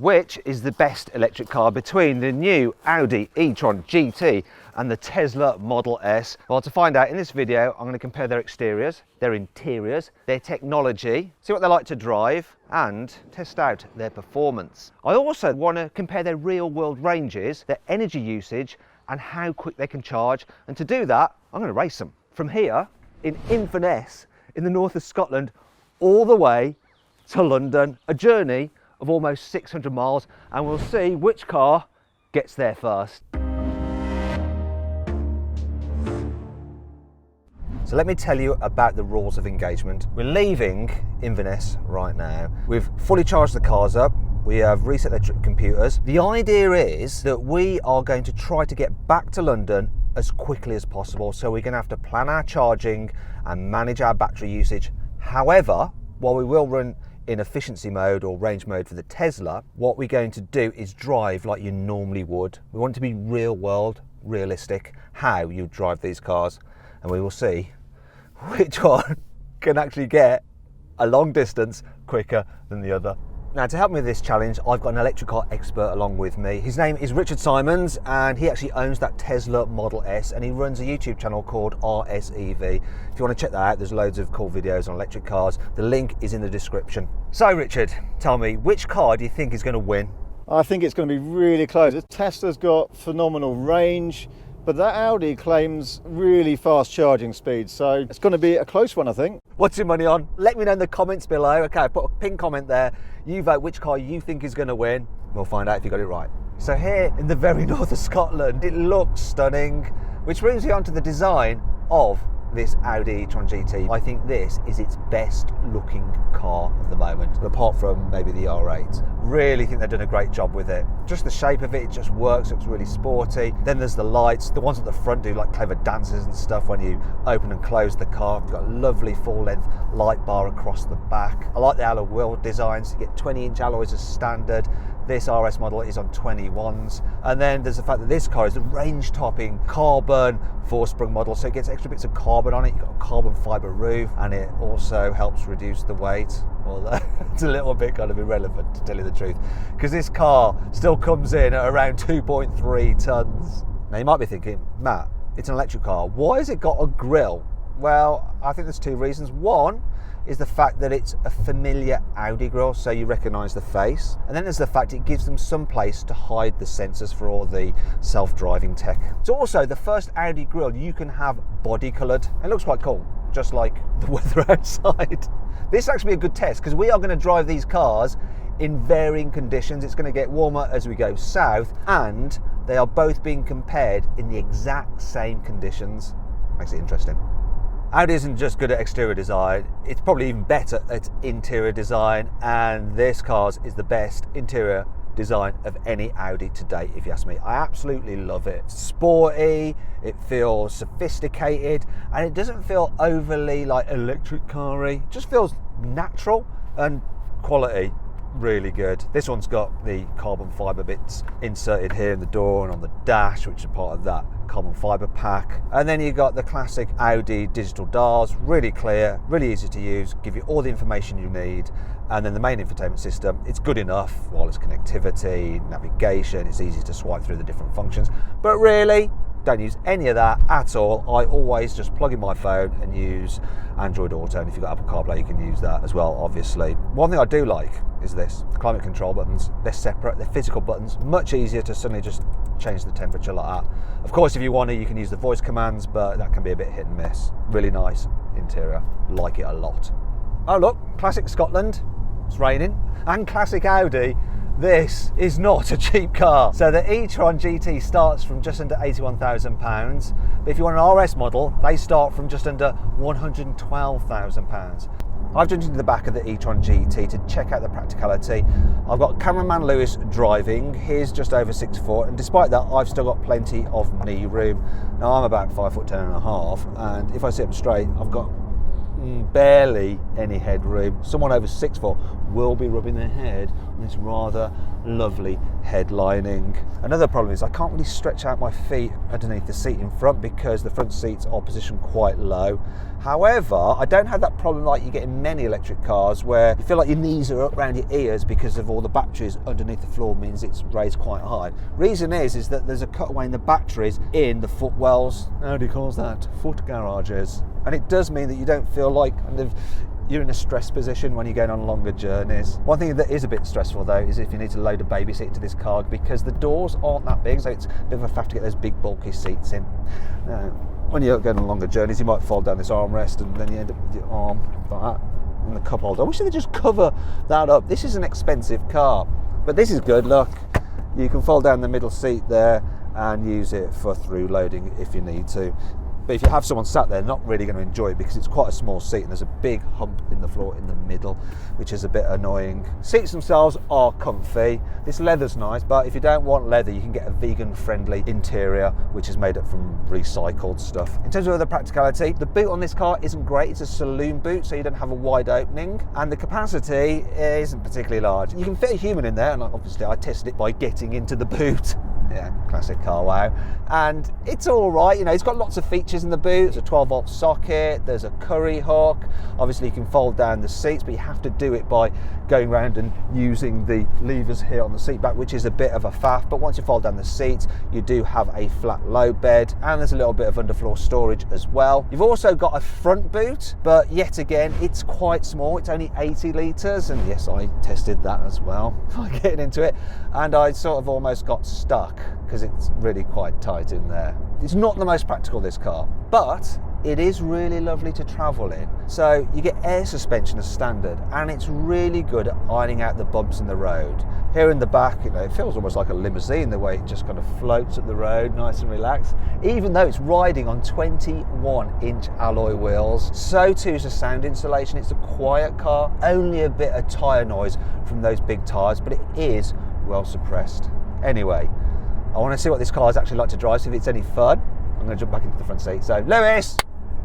Which is the best electric car between the new Audi e-tron GT and the Tesla Model S? Well, to find out in this video, I'm going to compare their exteriors, their interiors, their technology, see what they like to drive, and test out their performance. I also want to compare their real-world ranges, their energy usage, and how quick they can charge. And to do that, I'm going to race them from here in Inverness in the north of Scotland all the way to London, a journey of almost 600 miles, and we'll see which car gets there first. So let me tell you about the rules of engagement. We're leaving Inverness right now. We've fully charged the cars up. We have reset their computers. The idea is that we are going to try to get back to London as quickly as possible. So we're going to have to plan our charging and manage our battery usage. However, while we will run in efficiency mode or range mode for the Tesla, what we're going to do is drive like you normally would. We want it to be real world, realistic, how you drive these cars, and we will see which one can actually get a long distance quicker than the other. Now, to help me with this challenge, I've got an electric car expert along with me. His name is Richard Simons, and he actually owns that Tesla Model S, and he runs a YouTube channel called RSEV. If you want to check that out, there's loads of cool videos on electric cars. The link is in the description. So, Richard, tell me, which car do you think is going to win? I think it's going to be really close. The Tesla's got phenomenal range, but that Audi claims really fast charging speed, so it's going to be a close one, I think. What's your money on? Let me know in the comments below. Okay, put a pin comment there. You vote which car you think is going to win. We'll find out if you got it right. So here in the very north of Scotland, it looks stunning, which brings me on to the design of this Audi e-tron GT. I think this is its best looking car of the moment, apart from maybe the R8. Really think they've done a great job with it. Just the shape of it just works, looks really sporty. Then there's the lights. The ones at the front do like clever dances and stuff when you open and close the car. You've got a lovely full length light bar across the back. I like the alloy wheel designs. You get 20-inch alloys as standard. This RS model is on 21s. And then there's the fact that this car is a range-topping carbon four-sprung model, so it gets extra bits of carbon on it. You've got a carbon fibre roof, and it also helps reduce the weight, although it's a little bit kind of irrelevant, to tell you the truth, because this car still comes in at around 2.3 tonnes. Now you might be thinking, Matt, it's an electric car, why has it got a grille? Well, I think there's two reasons. One is the fact that it's a familiar Audi grille, so you recognise the face. And then there's the fact it gives them some place to hide the sensors for all the self-driving tech. It's also the first Audi grille you can have body coloured. It looks quite cool, just like the weather outside. This is actually a good test, because we are going to drive these cars in varying conditions. It's going to get warmer as we go south, and they are both being compared in the exact same conditions. Makes it interesting. Audi isn't just good at exterior design, it's probably even better at interior design, and this car's is the best interior design of any Audi to date, if you ask me. I absolutely love it. It's sporty, it feels sophisticated, and it doesn't feel overly like electric car-y. It just feels natural, and quality really good. This one's got the carbon fibre bits inserted here in the door and on the dash, which are part of that carbon fibre pack. And then you've got the classic Audi digital dials, really clear, really easy to use, give you all the information you need. And then the main infotainment system, it's good enough, wireless connectivity, navigation, it's easy to swipe through the different functions, but really don't use any of that at all. I always just plug in my phone and use Android Auto, and if you've got Apple CarPlay you can use that as well, obviously. One thing I do like is this, the climate control buttons. They're separate, they're physical buttons, much easier to suddenly just change the temperature like that. Of course, if you want to, you can use the voice commands, but that can be a bit hit and miss. Really nice interior, like it a lot. Oh look, classic Scotland, it's raining, and classic Audi. This is not a cheap car. So the e-tron GT starts from just under £81,000, but if you want an RS model, they start from just under £112,000. I've jumped into the back of the e-tron GT to check out the practicality. I've got cameraman Lewis driving. He's just over 6 foot, and despite that, I've still got plenty of knee room. Now I'm about 5'10" and a half, and if I sit up straight, I've got barely any headroom. Someone over 6 foot will be rubbing their head on this rather lovely headlining. Another problem is I can't really stretch out my feet underneath the seat in front because the front seats are positioned quite low. However, I don't have that problem like you get in many electric cars where you feel like your knees are up around your ears because of all the batteries underneath the floor means it's raised quite high. Reason is that there's a cutaway in the batteries in the footwells. How do you call that? Foot garages. And it does mean that you don't feel like you're in a stress position when you're going on longer journeys. One thing that is a bit stressful though is if you need to load a baby seat into this car because the doors aren't that big, so it's a bit of a faff to get those big bulky seats in. Now, when you're going on longer journeys, you might fall down this armrest and then you end up with your arm like that and the cup holder. I wish they'd just cover that up. This is an expensive car, but this is good. Look, you can fold down the middle seat there and use it for through loading if you need to. But if you have someone sat there, not really going to enjoy it because it's quite a small seat and there's a big hump in the floor in the middle, which is a bit annoying. Seats themselves are comfy. This leather's nice, but if you don't want leather, you can get a vegan-friendly interior, which is made up from recycled stuff. In terms of other practicality, the boot on this car isn't great. It's a saloon boot, so you don't have a wide opening, and the capacity isn't particularly large. You can fit a human in there, and obviously I tested it by getting into the boot. Yeah, classic carwow. And it's all right, you know, it's got lots of features in the boot. There's a 12-volt socket, there's a curry hook. Obviously you can fold down the seats, but you have to do it by going around and using the levers here on the seat back, which is a bit of a faff. But once you fold down the seats, you do have a flat low bed, and there's a little bit of underfloor storage as well. You've also got a front boot, but yet again, it's quite small. It's only 80 litres, and yes, I tested that as well by getting into it, and I sort of almost got stuck because it's really quite tight in there. It's not the most practical, this car, but it is really lovely to travel in. So you get air suspension as standard, and it's really good at ironing out the bumps in the road. Here in the back, you know, it feels almost like a limousine, the way it just kind of floats up the road, nice and relaxed. Even though it's riding on 21-inch alloy wheels, so too is the sound insulation. It's a quiet car, only a bit of tyre noise from those big tyres, but it is well suppressed. Anyway, I want to see what this car is actually like to drive, see if it's any fun. I'm going to jump back into the front seat. So, Lewis,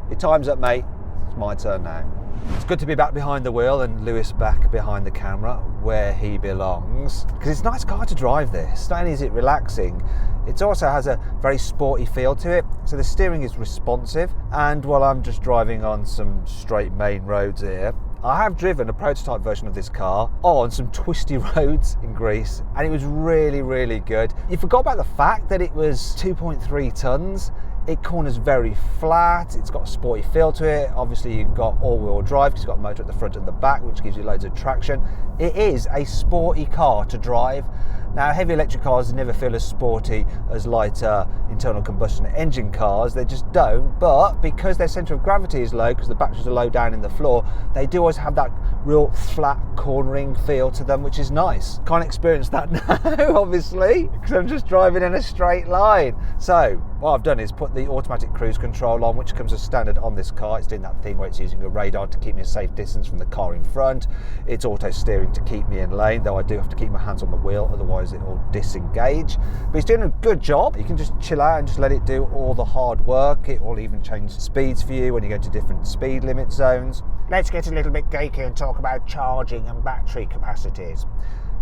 your time's up, mate. It's my turn now. It's good to be back behind the wheel and Lewis back behind the camera where he belongs. Because it's a nice car to drive this. Not only is it relaxing, it also has a very sporty feel to it. So the steering is responsive. And while I'm just driving on some straight main roads here, I have driven a prototype version of this car on some twisty roads in Greece, and it was really, really good. You forgot about the fact that it was 2.3 tons. It corners very flat, it's got a sporty feel to it. Obviously you've got all-wheel drive because it's got a motor at the front and the back, which gives you loads of traction. It is a sporty car to drive. Now, heavy electric cars never feel as sporty as lighter internal combustion engine cars. They just don't. But because their centre of gravity is low, because the batteries are low down in the floor, they do always have that real flat cornering feel to them, which is nice. Can't experience that now, obviously, because I'm just driving in a straight line. So what I've done is put the automatic cruise control on, which comes as standard on this car. It's doing that thing where it's using a radar to keep me a safe distance from the car in front. It's auto steering to keep me in lane, though I do have to keep my hands on the wheel, otherwise it will disengage. But it's doing a good job. You can just chill out and just let it do all the hard work. It will even change speeds for you when you go to different speed limit zones. Let's get a little bit geeky and talk about charging and battery capacities.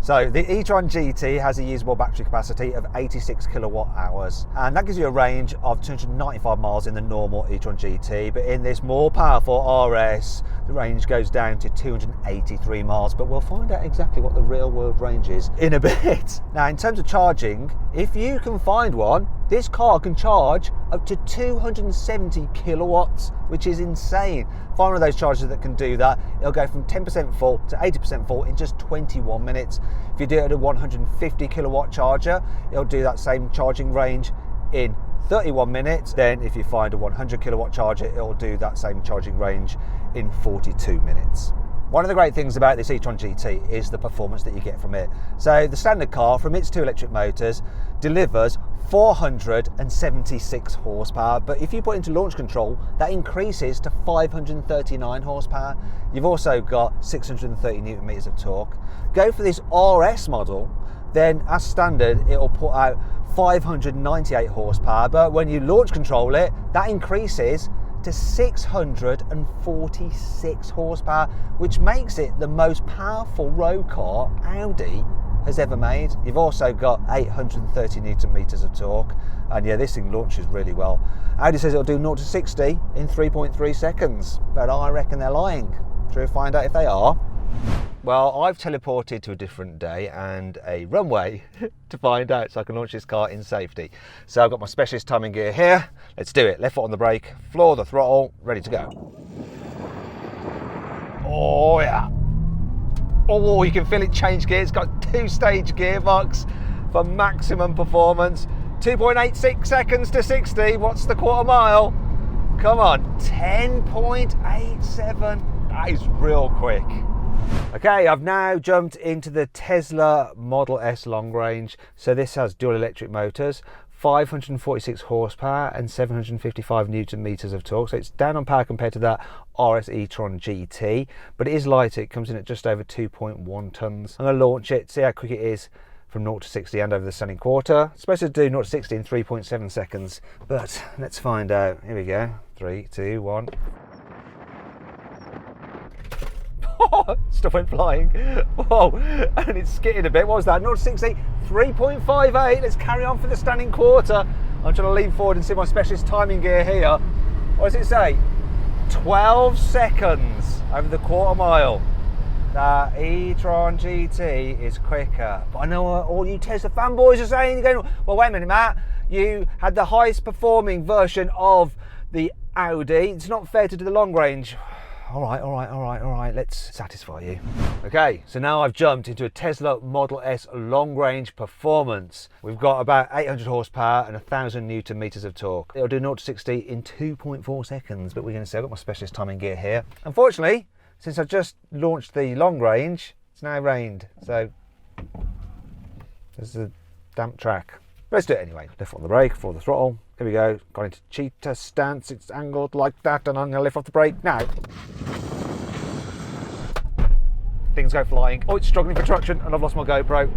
So the e-tron GT has a usable battery capacity of 86 kilowatt hours, and that gives you a range of 295 miles in the normal e-tron GT, but in this more powerful RS, the range goes down to 283 miles, but we'll find out exactly what the real world range is in a bit. Now, in terms of charging, if you can find one, this car can charge up to 270 kilowatts, which is insane. Find one of those chargers that can do that. It'll go from 10% full to 80% full in just 21 minutes. If you do it at a 150 kilowatt charger, it'll do that same charging range in 31 minutes. Then if you find a 100 kilowatt charger, it'll do that same charging range in 42 minutes. One of the great things about this e-tron GT is the performance that you get from it. So the standard car, from its two electric motors, delivers 476 horsepower, but if you put into launch control, that increases to 539 horsepower. You've also got 630 newton meters of torque. Go for this RS model, then as standard, it'll put out 598 horsepower, but when you launch control it, that increases to 646 horsepower, which makes it the most powerful road car Audi has ever made. You've also got 830 Newton meters of torque, and yeah, this thing launches really well. Audi says it'll do 0 to 60 in 3.3 seconds, but I reckon they're lying. Shall we find out if they are? Well, I've teleported to a different day and a runway to find out, so I can launch this car in safety. So I've got my specialist timing gear here. Let's do it. Left foot on the brake, floor the throttle, ready to go. Oh yeah. Oh, you can feel it change gear. It's got 2-stage gearbox for maximum performance. 2.86 seconds to 60. What's the quarter mile? Come on, 10.87. That is real quick. Okay, I've now jumped into the Tesla Model S long range. So this has dual electric motors, 546 horsepower and 755 Newton meters of torque. So it's down on power compared to that RS e-tron GT, but it is lighter. It comes in at just over 2.1 tons. I'm going to launch it, see how quick it is from 0 to 60 and over the sunny quarter. It's supposed to do 0 to 60 in 3.7 seconds, but let's find out. Here we go. 3, 2, 1. Stuff went flying. Whoa, and it's skidding a bit. What was that? 0 to 60, 3.58. Let's carry on for the standing quarter. I'm trying to lean forward and see my specialist timing gear here. What does it say? 12 seconds over the quarter mile. That e-tron GT is quicker. But I know all you Tesla fanboys are saying, you're going, well, wait a minute, Matt. You had the highest performing version of the Audi. It's not fair to do the long range. All right, let's satisfy you. Okay, so now I've jumped into a Tesla Model S long range performance. We've got about 800 horsepower and 1,000 Newton meters of torque. It'll do 0 to 60 in 2.4 seconds, but we're going to see, I've got my specialist timing gear here. Unfortunately, since I've just launched the long range, it's now rained, so this is a damp track. Let's do it anyway. Left foot on the brake, floor the throttle. Here we go. Got into cheetah stance. It's angled like that, and I'm going to lift off the brake now. Things go flying. Oh, it's struggling for traction, and I've lost my GoPro.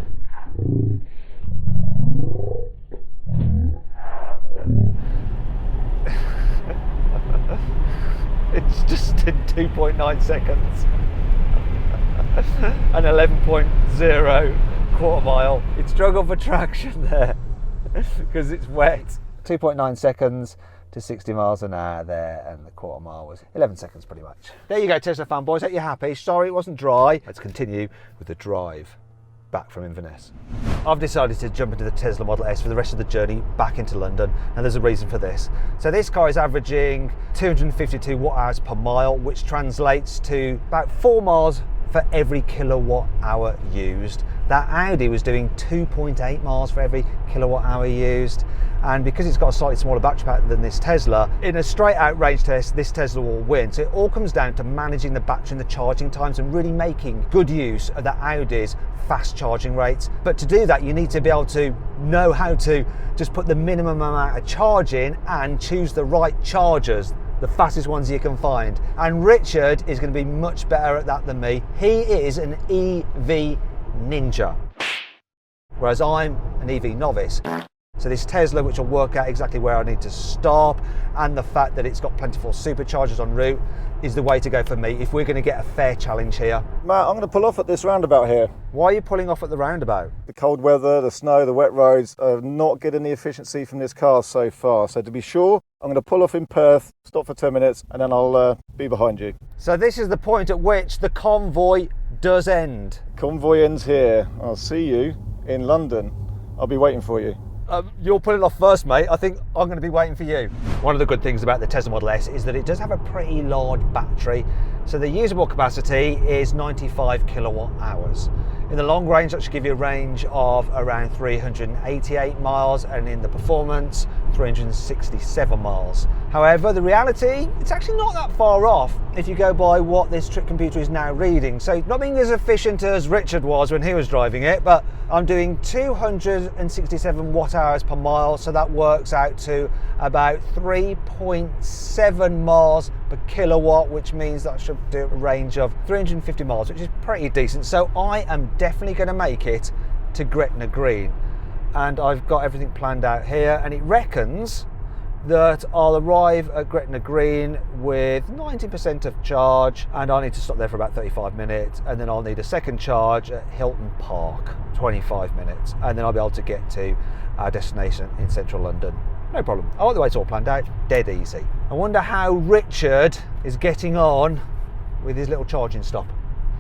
It's just in 2.9 seconds. And 11.0 quarter mile. It struggled for traction there because it's wet. 2.9 seconds to 60 miles an hour there, and the quarter mile was 11 seconds pretty much. There you go, Tesla fanboys. Hope you're happy. Sorry it wasn't dry. Let's continue with the drive back from Inverness. I've decided to jump into the Tesla Model S for the rest of the journey back into London, and there's a reason for this. So this car is averaging 252 watt hours per mile, which translates to about 4 miles for every kilowatt hour used. That Audi was doing 2.8 miles for every kilowatt hour used, and because it's got a slightly smaller battery pack than this Tesla, in a straight out range test this Tesla will win. So it all comes down to managing the battery and the charging times and really making good use of the Audi's fast charging rates. But to do that, you need to be able to know how to just put the minimum amount of charge in and choose the right chargers, the fastest ones you can find. And Richard is going to be much better at that than me. He is an EV ninja, whereas I'm an EV novice. So this Tesla, which will work out exactly where I need to stop, and the fact that it's got plentiful superchargers en route, is the way to go for me if we're going to get a fair challenge here. Matt, I'm going to pull off at this roundabout here. Why are you pulling off at the roundabout? The cold weather, the snow, the wet roads are not getting the efficiency from this car so far. So to be sure, I'm going to pull off in Perth, stop for 10 minutes, and then I'll be behind you. So this is the point at which the convoy does end. Convoy ends here. I'll see you in London. I'll be waiting for you. You're pulling off first, mate. I think I'm going to be waiting for you. One of the good things about the Tesla Model S is that it does have a pretty large battery. So the usable capacity is 95 kilowatt hours. In the long range, that should give you a range of around 388 miles, and in the performance, 367 miles. However, the reality, it's actually not that far off if you go by what this trip computer is now reading. So not being as efficient as Richard was when he was driving it, but I'm doing 267 watt hours per mile, so that works out to about 3.7 miles per kilowatt, which means that I should do a range of 350 miles, which is pretty decent. So I am definitely going to make it to Gretna Green, and I've got everything planned out here, and it reckons that I'll arrive at Gretna Green with 90% of charge, and I'll need to stop there for about 35 minutes, and then I'll need a second charge at Hilton Park, 25 minutes, and then I'll be able to get to our destination in central London. No problem. I like the way it's all planned out, dead easy. I wonder how Richard is getting on with his little charging stop.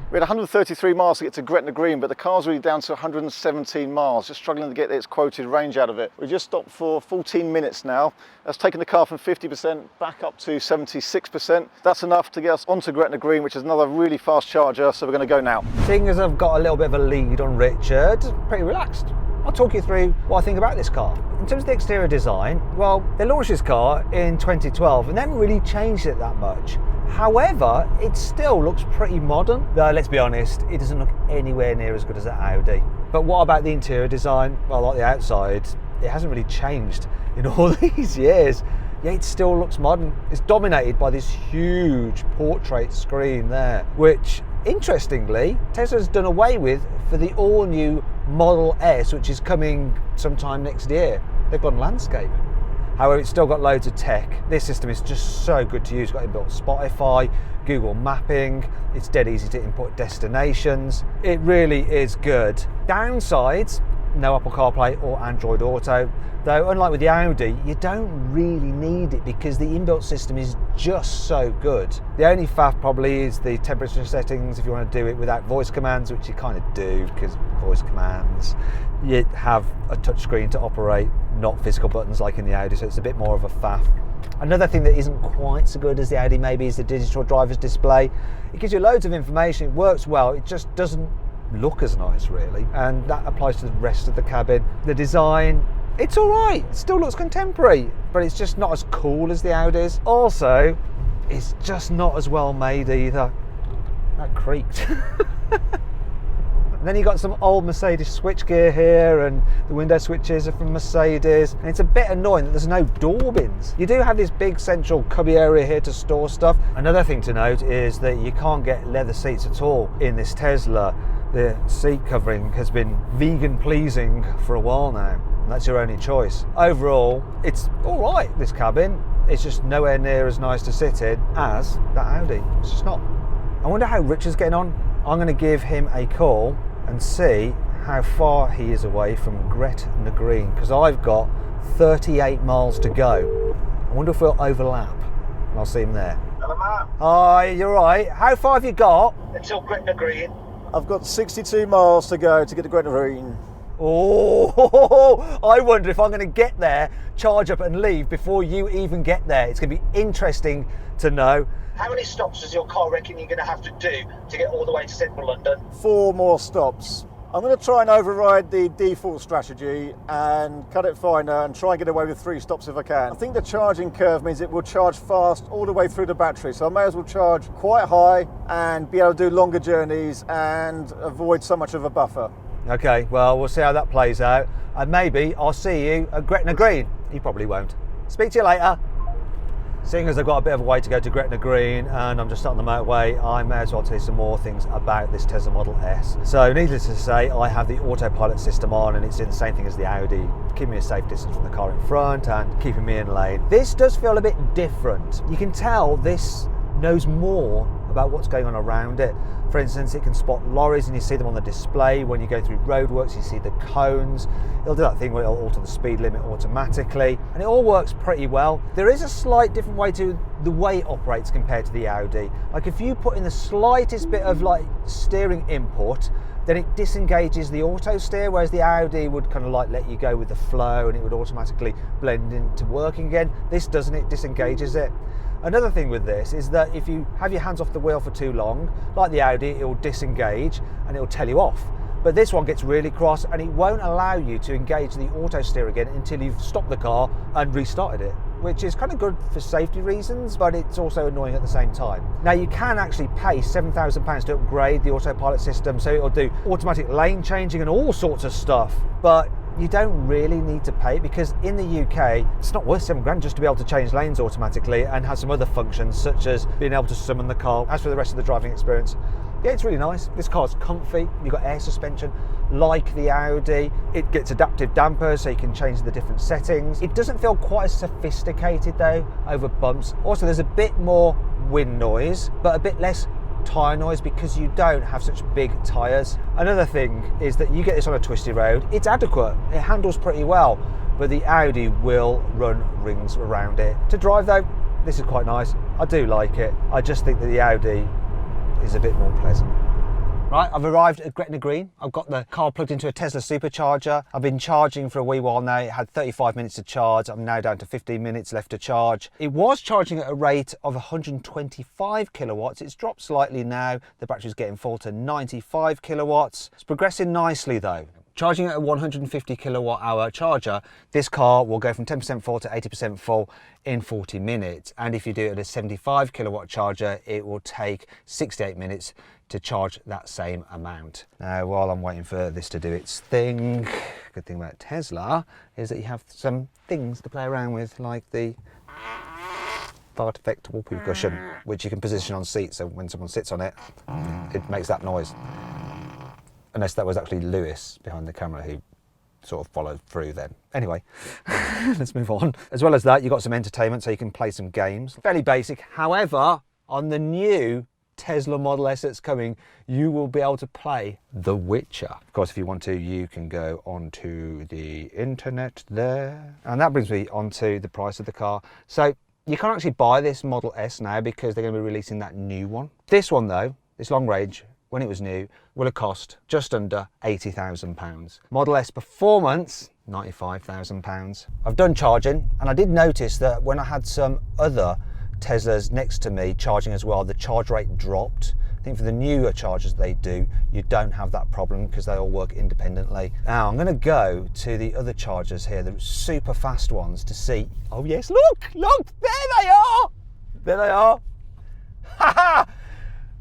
We had 133 miles to get to Gretna Green, but the car's really down to 117 miles, just struggling to get its quoted range out of it. We just stopped for 14 minutes now. That's taken the car from 50% back up to 76%. That's enough to get us onto Gretna Green, which is another really fast charger, so we're going to go now. Seeing as I've got a little bit of a lead on Richard, pretty relaxed. I'll talk you through what I think about this car. In terms of the exterior design, well, they launched this car in 2012 and they haven't really changed it that much. However, it still looks pretty modern. Though, let's be honest, it doesn't look anywhere near as good as that Audi. But what about the interior design? Well, like the outside, it hasn't really changed in all these years. Yet it still looks modern. It's dominated by this huge portrait screen there, which, interestingly, Tesla's done away with for the all-new Model S, which is coming sometime next year. They've gone landscape. However, it's still got loads of tech. This system is just so good to use. It's got inbuilt Spotify, Google Mapping. It's dead easy to input destinations. It really is good. Downsides, no Apple CarPlay or Android Auto. Though, unlike with the Audi, you don't really need it because the inbuilt system is just so good. The only faff probably is the temperature settings if you want to do it without voice commands, which you kind of do because voice commands. You have a touchscreen to operate, not physical buttons like in the Audi, so it's a bit more of a faff. Another thing that isn't quite so good as the Audi maybe is the digital driver's display. It gives you loads of information, it works well, it just doesn't look as nice really, and that applies to the rest of the cabin. The design, it's alright, it still looks contemporary, but it's just not as cool as the Audis. Also, it's just not as well made either. That creaked. And then you've got some old Mercedes switchgear here, and the window switches are from Mercedes, and it's a bit annoying that there's no door bins. You do have this big central cubby area here to store stuff. Another thing to note is that you can't get leather seats at all in this Tesla. The seat covering has been vegan pleasing for a while now, and that's your only choice. Overall, it's all right, this cabin. It's just nowhere near as nice to sit in as that Audi. It's just not. I wonder how Richard's getting on. I'm going to give him a call and see how far he is away from Gretna Green, because I've got 38 miles to go. I wonder if we'll overlap, and I'll see him there. Hello, Matt. Hi, you're right. How far have you got? Until Gretna Green. I've got 62 miles to go to get to Gretna Green. Oh, I wonder if I'm going to get there, charge up and leave before you even get there. It's going to be interesting to know. How many stops does your car reckon you're going to have to do to get all the way to central London? 4 more stops. I'm going to try and override the default strategy and cut it finer and try and get away with 3 stops if I can. I think the charging curve means it will charge fast all the way through the battery, so I may as well charge quite high and be able to do longer journeys and avoid so much of a buffer. Okay, well, we'll see how that plays out, and maybe I'll see you at Gretna Green. You probably won't. Speak to you later. Seeing as I've got a bit of a way to go to Gretna Green and I'm just on the motorway, I may as well tell you some more things about this Tesla Model S. So needless to say, I have the autopilot system on, and it's doing the same thing as the Audi, keeping me a safe distance from the car in front and keeping me in lane. This does feel a bit different. You can tell this knows more about what's going on around it. For instance, it can spot lorries and you see them on the display. When you go through roadworks, you see the cones. It'll do that thing where it'll alter the speed limit automatically, and it all works pretty well. There is a slight different way to the way it operates compared to the Audi. Like if you put in the slightest bit of like steering input, then it disengages the auto steer, whereas the Audi would kind of like let you go with the flow and it would automatically blend into working again. This doesn't, it disengages it. Another thing with this is that if you have your hands off the wheel for too long, like the Audi, it will disengage and it will tell you off. But this one gets really cross and it won't allow you to engage the auto steer again until you've stopped the car and restarted it, which is kind of good for safety reasons, but it's also annoying at the same time. Now you can actually pay £7,000 to upgrade the autopilot system, so it'll do automatic lane changing and all sorts of stuff, but you don't really need to pay it because in the UK it's not worth £7,000 just to be able to change lanes automatically and have some other functions such as being able to summon the car. As for the rest of the driving experience, yeah, it's really nice. This car's comfy. You've got air suspension like the Audi. It gets adaptive dampers so you can change the different settings. It doesn't feel quite as sophisticated though over bumps. Also, there's a bit more wind noise, but a bit less tyre noise because you don't have such big tyres. Another thing is that you get this on a twisty road. It's adequate. It handles pretty well, but the Audi will run rings around it. To drive though, this is quite nice. I do like it. I just think that the Audi is a bit more pleasant. Right, I've arrived at Gretna Green. I've got the car plugged into a Tesla supercharger. I've been charging for a wee while now. It had 35 minutes to charge. I'm now down to 15 minutes left to charge. It was charging at a rate of 125 kilowatts. It's dropped slightly now. The battery's getting full to 95 kilowatts. It's progressing nicely though. Charging at a 150 kilowatt hour charger, this car will go from 10% full to 80% full in 40 minutes. And if you do it at a 75 kilowatt charger, it will take 68 minutes to charge that same amount. Now, while I'm waiting for this to do its thing, good thing about Tesla is that you have some things to play around with, like the fart effect whoopee cushion, which you can position on seats, so when someone sits on it, it makes that noise. Unless that was actually Lewis behind the camera who sort of followed through then. Anyway, let's move on. As well as that, you've got some entertainment so you can play some games. Fairly basic. However, on the new Tesla Model S that's coming, you will be able to play The Witcher. Of course, if you want to, you can go onto the internet there. And that brings me onto the price of the car. So you can't actually buy this Model S now because they're going to be releasing that new one. This one though, this long range, when it was new, will have cost just under £80,000. Model S Performance, £95,000. I've done charging, and I did notice that when I had some other Teslas next to me charging as well, the charge rate dropped. I think for the newer chargers they do, you don't have that problem because they all work independently. Now I'm going to go to the other chargers here, the super fast ones, to see. Oh yes, look, there they are. There they are. Ha ha!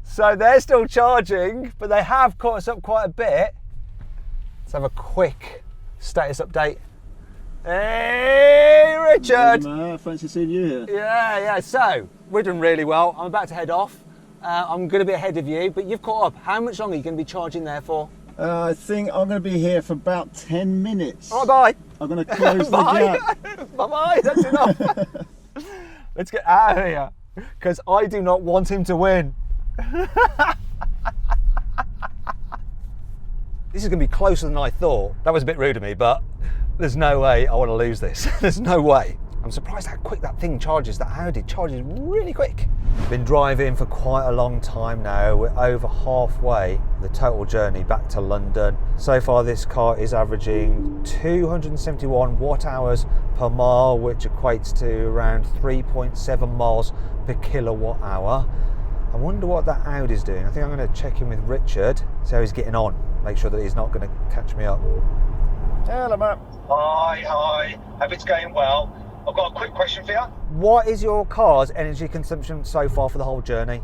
So they're still charging, but they have caught us up quite a bit. Let's have a quick status update. Hey, Richard! Hey, fancy seeing you here. Yeah. So we're doing really well. I'm about to head off. I'm going to be ahead of you, but you've caught up. How much longer are you going to be charging there for? I think I'm going to be here for about 10 minutes. All right, bye. I'm going to close the gap. Bye-bye, that's enough. Let's get out of here, because I do not want him to win. This is going to be closer than I thought. That was a bit rude of me, but there's no way I want to lose this. There's no way. I'm surprised how quick that thing charges. That Audi charges really quick. Been driving for quite a long time now. We're over halfway the total journey back to London. So far this car is averaging 271 watt hours per mile, which equates to around 3.7 miles per kilowatt hour. I wonder what that Audi's doing. I think I'm going to check in with Richard, see how he's getting on, make sure that he's not going to catch me up. Hello, Matt. Hi. Hope it's going well. I've got a quick question for you. What is your car's energy consumption so far for the whole journey?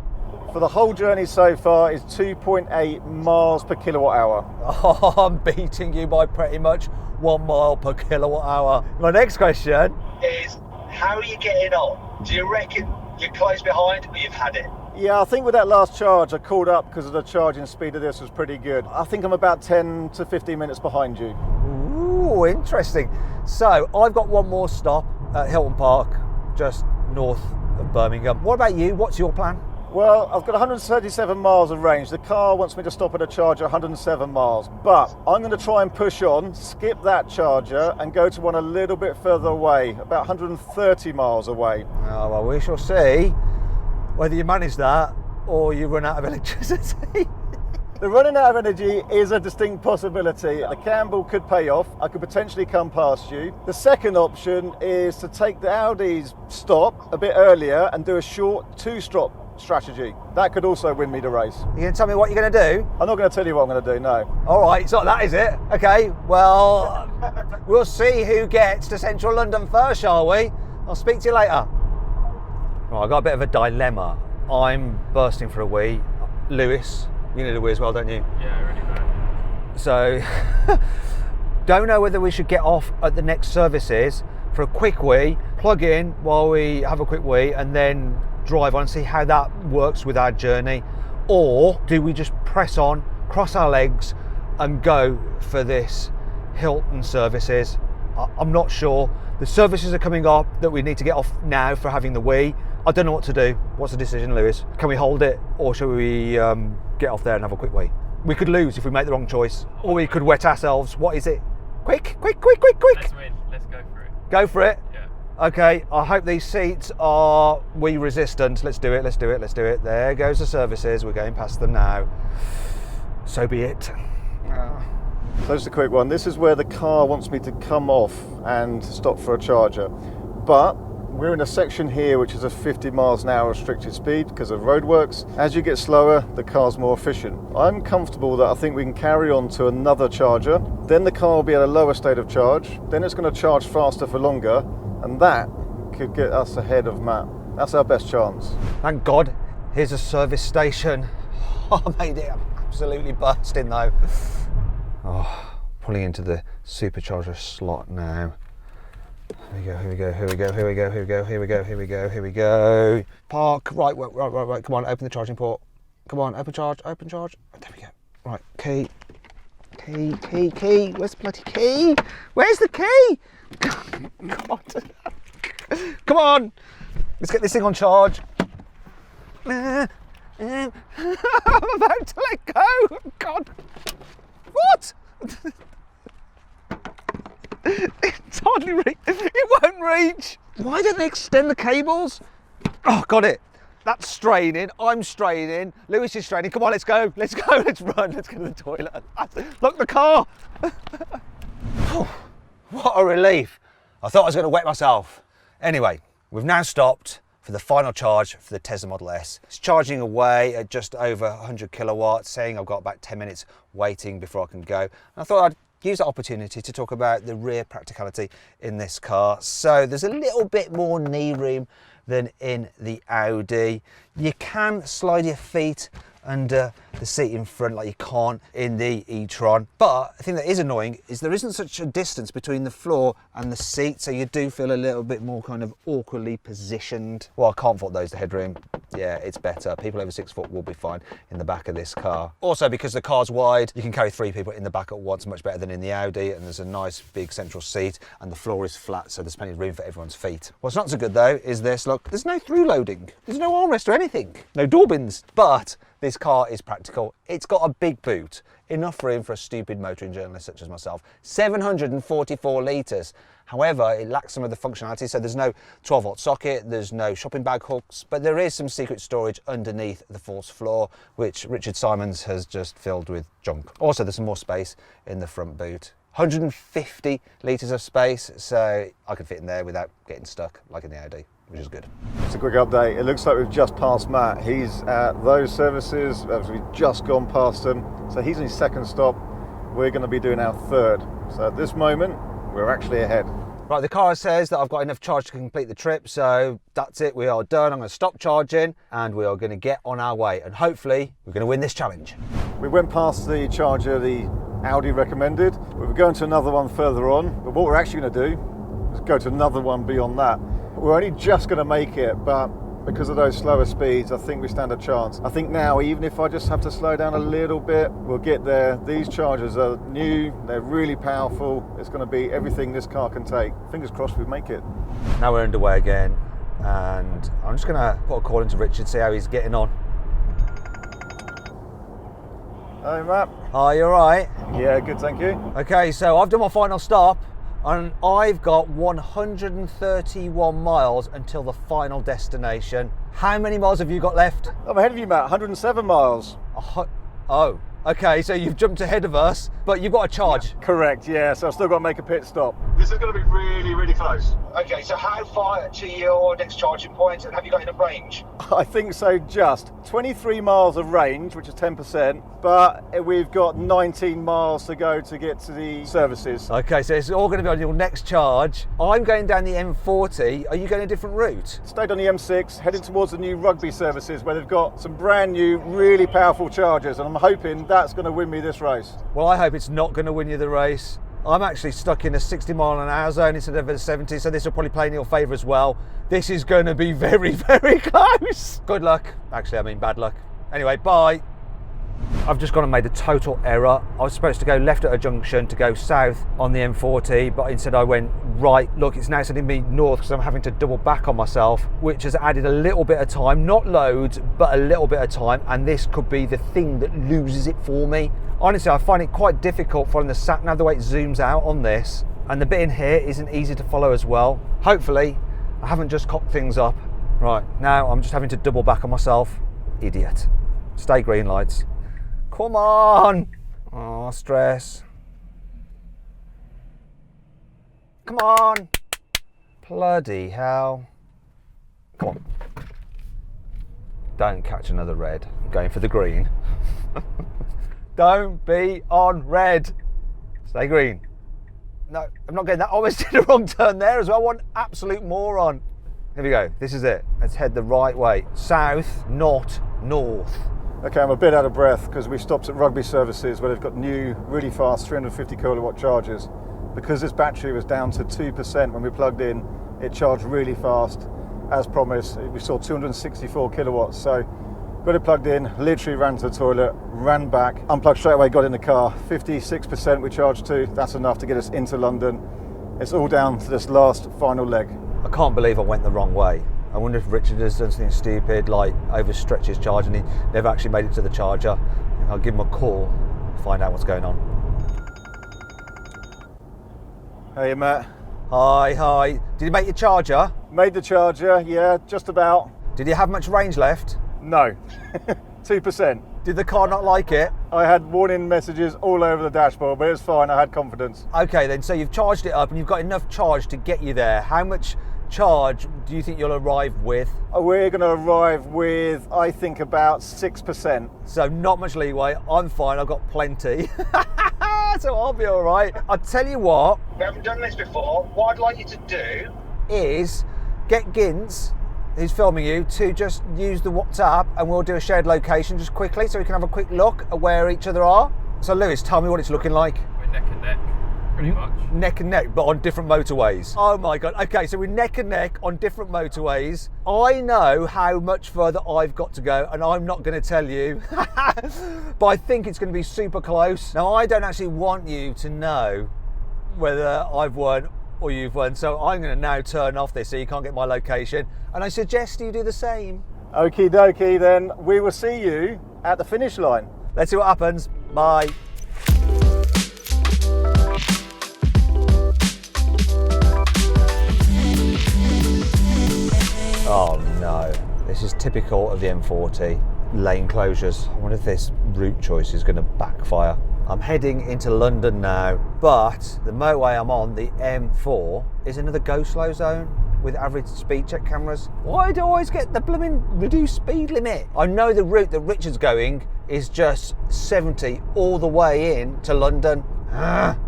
For the whole journey so far is 2.8 miles per kilowatt hour. Oh, I'm beating you by pretty much 1 mile per kilowatt hour. My next question Is how are you getting on? Do you reckon you're close behind or you've had it? Yeah, I think with that last charge I called up because of the charging speed of this was pretty good. I think I'm about 10 to 15 minutes behind you. Ooh, interesting. So I've got one more stop at Hilton Park, just north of Birmingham. What about you? What's your plan? Well, I've got 137 miles of range. The car wants me to stop at a charger 107 miles, but I'm going to try and push on, skip that charger and go to one a little bit further away, about 130 miles away. Oh, well, we shall see whether you manage that or you run out of electricity. The running out of energy is a distinct possibility. The Campbell could pay off. I could potentially come past you. The second option is to take the Audi's stop a bit earlier and do a short two-stop strategy. That could also win me the race. You going to tell me what you're going to do? I'm not going to tell you what I'm going to do, no. All right, so that is it. Okay, well, we'll see who gets to central London first, shall we? I'll speak to you later. Right, I've got a bit of a dilemma. I'm bursting for a wee. Lewis, you need a wee as well, don't you? Yeah, really bad. So, don't know whether we should get off at the next services for a quick wee, plug in while we have a quick wee, and then drive on and see how that works with our journey. or do we just press on, cross our legs and go for this Hilton services? I'm not sure. The services are coming up that we need to get off now for having the wee. I don't know what to do. What's the decision, Lewis? Can we hold it, or should we get off there and have a quick wee? We could lose if we make the wrong choice, or we could wet ourselves. What is it? Quick, quick, quick, quick, quick! Let's win. Let's go for it. Go for it? Yeah. Okay, I hope these seats are wee resistant. Let's do it, let's do it, let's do it. There goes the services. We're going past them now. So be it. So just a quick one. This is where the car wants me to come off and stop for a charger. But we're in a section here which is a 50 miles an hour restricted speed because of roadworks. As you get slower, the car's more efficient. I'm comfortable that I think we can carry on to another charger. Then the car will be at a lower state of charge. Then it's going to charge faster for longer. And that could get us ahead of Matt. That's our best chance. Thank God, here's a service station. Oh, made it. I'm absolutely bursting though. Oh, pulling into the supercharger slot now. Here we go, here we go, here we go, here we go, here we go, here we go, here we go. Park, right, come on, open the charging port. Come on, open charge, open charge. There we go. Right, key. Key. Where's the bloody key? Where's the key? God. Come on, let's get this thing on charge. I'm about to let go. God. What? It's hardly it won't reach. Why don't they extend the cables? Oh, got it. That's straining. I'm straining. Lewis is straining. Come on, let's go. Let's go. Let's run. Let's go to the toilet. Lock the car. Oh, what a relief. I thought I was going to wet myself. Anyway, we've now stopped for the final charge for the Tesla Model S. It's charging away at just over 100 kilowatts, saying I've got about 10 minutes waiting before I can go. And I thought I'd use that opportunity to talk about the rear practicality in this car. So there's a little bit more knee room than in the Audi. You can slide your feet under the seat in front like you can't in the e-tron, but the thing that is annoying is there isn't such a distance between the floor and the seat, so you do feel a little bit more kind of awkwardly positioned. Well, I can't fault those, the headroom, yeah, it's better. People over 6 foot will be fine in the back of this car. Also, because the car's wide, you can carry 3 people in the back at once, much better than in the Audi, and there's a nice big central seat, and the floor is flat, so there's plenty of room for everyone's feet. What's not so good though is this, look, there's no through loading, there's no armrest or anything, no door bins, but this car is practical. It's got a big boot, enough room for a stupid motoring journalist such as myself. 744 litres. However, it lacks some of the functionality, so there's no 12-volt socket, there's no shopping bag hooks, but there is some secret storage underneath the false floor, which Richard Simons has just filled with junk. Also, there's some more space in the front boot. 150 litres of space, so I could fit in there without getting stuck like in the Audi, which is good. It's a quick update. It looks like we've just passed Matt. He's at those services, as we've just gone past them. So he's in his second stop. We're going to be doing our third. So at this moment, we're actually ahead. Right, the car says that I've got enough charge to complete the trip, so that's it, we are done. I'm going to stop charging and we are going to get on our way, and hopefully we're going to win this challenge. We went past the charger the Audi recommended. We're going to another one further on, but what we're actually going to do is go to another one beyond that. We're only just going to make it, but because of those slower speeds, I think we stand a chance. I think now, even if I just have to slow down a little bit, we'll get there. These chargers are new, they're really powerful. It's going to be everything this car can take. Fingers crossed we make it. Now we're underway again, and I'm just going to put a call into Richard, see how he's getting on. Hey Matt. Are you alright? Yeah, good, thank you. Okay, so I've done my final stop, and I've got 131 miles until the final destination. How many miles have you got left? I'm ahead of you, Matt, 107 miles. Oh, okay, so you've jumped ahead of us, but you've got a charge. Correct, yeah, so I've still got to make a pit stop. This is going to be really, really close. Okay, so how far to your next charging point, and have you got enough range? I think so, just 23 miles of range, which is 10%, but we've got 19 miles to go to get to the services. Okay, so it's all going to be on your next charge. I'm going down the M40. Are you going a different route? Stayed on the M6, heading towards the new rugby services where they've got some brand new, really powerful chargers, and I'm hoping that's going to win me this race. Well, I hope it's not going to win you the race. I'm actually stuck in a 60 mile an hour zone instead of a 70, so this will probably play in your favour as well. This is going to be very, very close. Good luck. Actually, I mean bad luck. Anyway, bye. I've just gone and made a total error. I was supposed to go left at a junction to go south on the M40, but instead I went right. Look, it's now sending me north because I'm having to double back on myself, which has added a little bit of time, not loads, but a little bit of time, and this could be the thing that loses it for me. Honestly, I find it quite difficult following the sat-nav, the way it zooms out on this, and the bit in here isn't easy to follow as well. Hopefully, I haven't just cocked things up. Right, now I'm just having to double back on myself. Idiot. Stay green lights. Come on! Oh, stress. Come on! Bloody hell. Come on. Don't catch another red. I'm going for the green. Don't be on red. Stay green. No, I'm not getting that. I almost did a wrong turn there as well. One absolute moron. Here we go. This is it. Let's head the right way. South, not north. Okay, I'm a bit out of breath because we stopped at Rugby Services where they've got new, really fast 350 kilowatt chargers. Because this battery was down to 2% when we plugged in, it charged really fast. As promised, we saw 264 kilowatts. So got it plugged in, literally ran to the toilet, ran back, unplugged straight away, got in the car. 56% we charged to. That's enough to get us into London. It's all down to this last final leg. I can't believe I went the wrong way. I wonder if Richard has done something stupid, like overstretched his charge and he never actually made it to the charger. I'll give him a call, find out what's going on. Hey Matt. Hi. Did you make your charger? Made the charger, yeah, just about. Did you have much range left? No, 2%. Did the car not like it? I had warning messages all over the dashboard, but it was fine, I had confidence. Okay then, so you've charged it up and you've got enough charge to get you there. How much charge do you think you'll arrive with? We're going to arrive with, I think, about 6%. So not much leeway. I'm fine, I've got plenty. So I'll be all right. I'll tell you what. We haven't done this before. What I'd like you to do is get Gintz, who's filming you, to just use the WhatsApp and we'll do a shared location just quickly so we can have a quick look at where each other are. So Lewis, tell me what it's looking like. We're neck and neck, pretty much. Neck and neck, but on different motorways. Oh my God. Okay, so we're neck and neck on different motorways. I know how much further I've got to go and I'm not going to tell you, but I think it's going to be super close. Now, I don't actually want you to know whether I've won or you've won, so I'm going to now turn off this so you can't get my location, and I suggest you do the same. Okie dokie then, we will see you at the finish line. Let's see what happens. Bye. Oh no, this is typical of the M40. Lane closures. I wonder if this route choice is going to backfire. I'm heading into London now, but the motorway I'm on, the M4, is another go slow zone with average speed check cameras. Why do I always get the blooming reduced speed limit? I know the route that Richard's going is just 70 all the way in to London. I've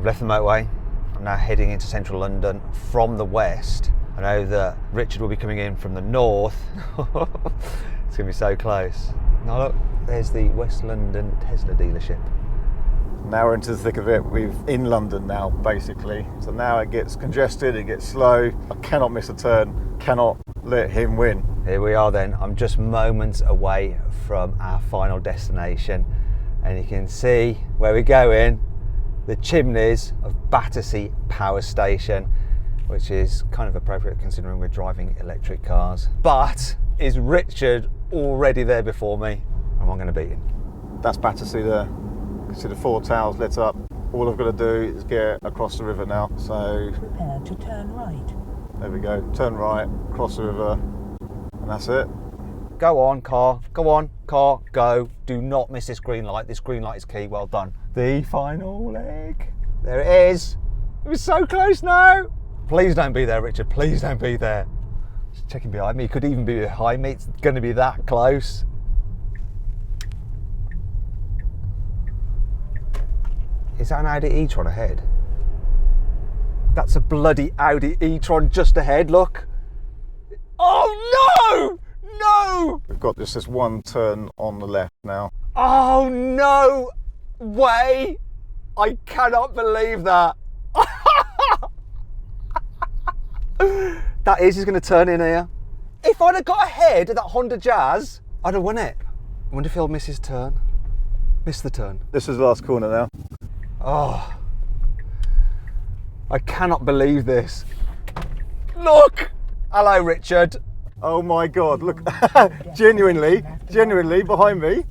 left the motorway. I'm now heading into central London from the west. I know that Richard will be coming in from the north. It's going to be so close. Now look, there's the West London Tesla dealership. Now we're into the thick of it. We're in London now, basically. So now it gets congested, it gets slow. I cannot miss a turn, cannot let him win. Here we are then. I'm just moments away from our final destination. And you can see where we're going, the chimneys of Battersea Power Station, which is kind of appropriate considering we're driving electric cars. But is Richard already there before me? Am I going to beat him? That's Battersea there. You can see the 4 towers lit up. All I've got to do is get across the river now. So prepare to turn right. There we go. Turn right, cross the river, and that's it. Go on, car. Go on, car. Go. Do not miss this green light. This green light is key. Well done. The final leg. There it is. It was so close now. Please don't be there, Richard. Please don't be there. Just checking behind me. It could even be behind me. It's going to be that close. Is that an Audi e-tron ahead? That's a bloody Audi e-tron just ahead, look. Oh no! No! We've got this one turn on the left now. Oh no way! I cannot believe that. That is, he's going to turn in here. If I'd have got ahead of that Honda Jazz, I'd have won it. I wonder if he'll miss his turn. Miss the turn. This is the last corner now. Oh, I cannot believe this. Look! Hello, Richard. Oh my God, look, genuinely behind me.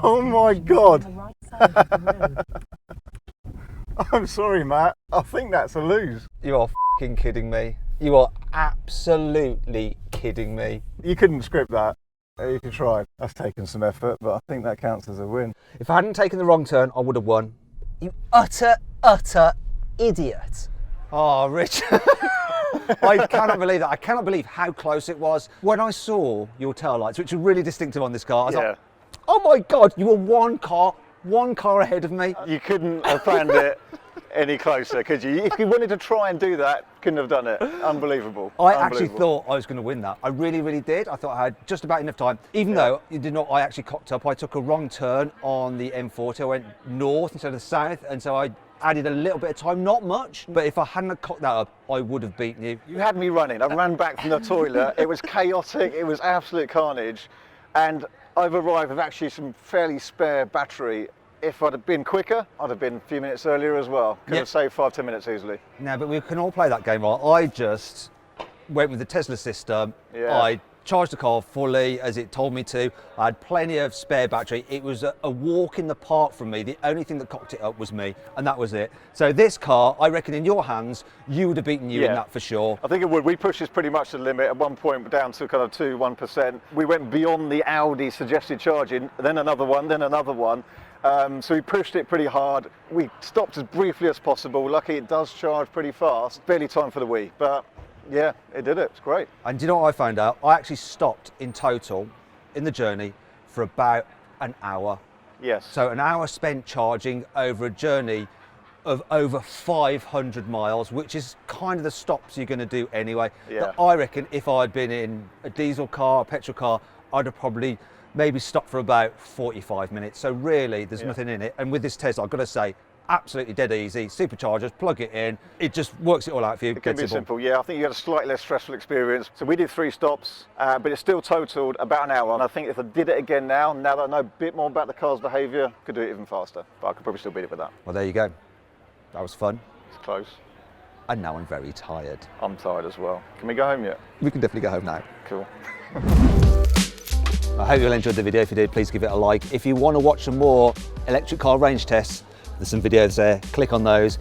Oh my God. I'm sorry, Matt. I think that's a lose. You are fucking kidding me. You are absolutely kidding me. You couldn't script that. You could try. That's taken some effort, but I think that counts as a win. If I hadn't taken the wrong turn, I would have won. You utter idiot. Oh, Richard. I cannot believe that. I cannot believe how close it was. When I saw your tail lights, which are really distinctive on this car, I was like, oh my God, you were one car ahead of me. You couldn't have planned it any closer, could you? If you wanted to try and do that, couldn't have done it. Unbelievable. I actually thought I was going to win that. I really did. I thought I had just about enough time. Even though you did not, I actually cocked up. I took a wrong turn on the M40. I went north instead of south, and so I added a little bit of time, not much, but if I hadn't cocked that up, I would have beaten you. You had me running. I ran back from the toilet. It was chaotic. It was absolute carnage. And I've arrived with actually some fairly spare battery. If I'd have been quicker, I'd have been a few minutes earlier as well. Could have saved 5-10 minutes easily. No, but we can all play that game, right? I just went with the Tesla system. I charged the car fully as it told me to. I had plenty of spare battery. It was a walk in the park from me. The only thing that cocked it up was me, and that was it. So this car, I reckon in your hands, you would have beaten you in that for sure. I think it would. We pushed this pretty much to the limit. At one point down to kind of 1%. We went beyond the Audi suggested charging, then another one, then another one. So we pushed it pretty hard. We stopped as briefly as possible. Lucky it does charge pretty fast. Barely time for the wee, but yeah, it did it. It's great. And do you know what I found out? I actually stopped in total in the journey for about an hour. Yes. So an hour spent charging over a journey of over 500 miles, which is kind of the stops you're going to do anyway. Yeah. But I reckon if I'd been in a diesel car, a petrol car, I'd have probably maybe stopped for about 45 minutes. So really, there's nothing in it. And with this Tesla, I've got to say, absolutely dead easy. Superchargers, plug it in. It just works it all out for you. It can be simple. Yeah, I think you had a slightly less stressful experience. So we did 3 stops, but it still totaled about an hour. And I think if I did it again now that I know a bit more about the car's behaviour, I could do it even faster. But I could probably still beat it with that. Well, there you go. That was fun. It's close. And now I'm very tired. I'm tired as well. Can we go home yet? We can definitely go home now. Cool. I hope you enjoyed the video. If you did, please give it a like. If you want to watch some more electric car range tests, there's some videos there. Click on those.